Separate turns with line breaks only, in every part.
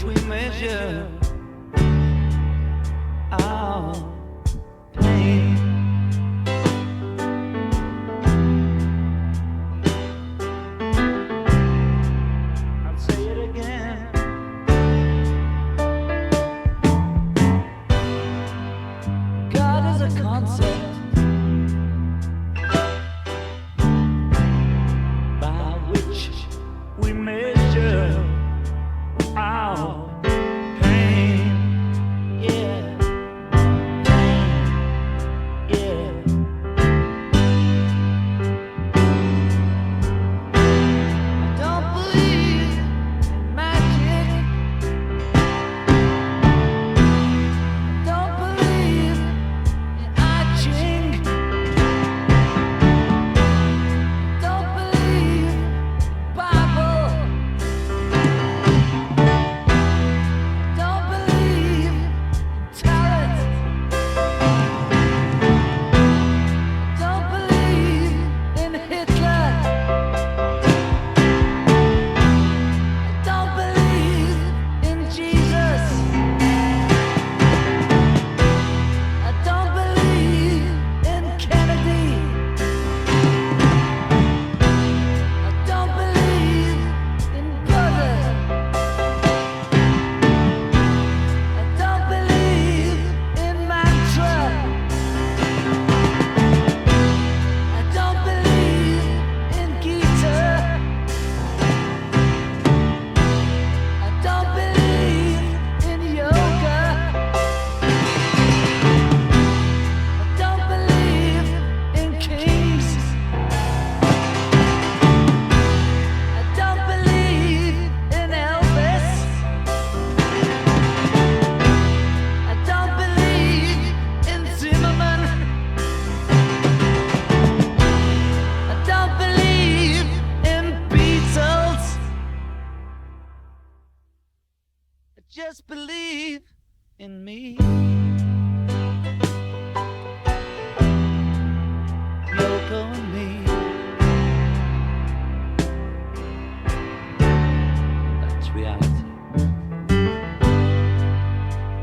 which we measure our pain. I'll say it again. God is a concept by which we measure our pain. Yeah, yeah. I don't believe in magic. I don't believe in I Ching. I don't believe Bible. Don't believe in talent. Don't believe in Hitler. I don't believe in Jesus. I don't believe in Kennedy. I don't believe in brother. I don't believe in mantra. I don't believe in Gita. I don't believe in yoga. I don't believe in kings. I don't believe in Elvis. I don't believe in Zimmerman. I don't believe in Beatles. I just believe in me. Yoko and me. That's reality.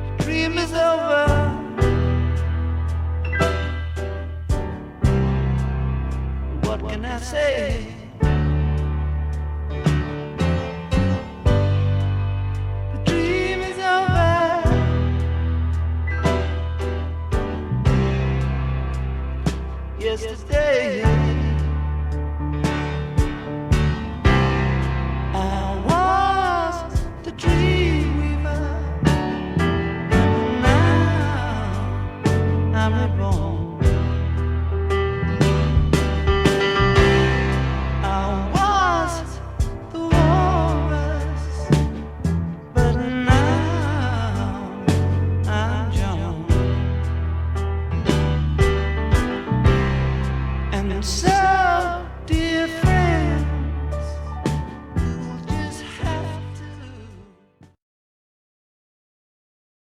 The dream is over. What can I say? The dream is over. Yesterday I was the dream weaver. Now I'm reborn. I was the walrus, but now I'm John. And so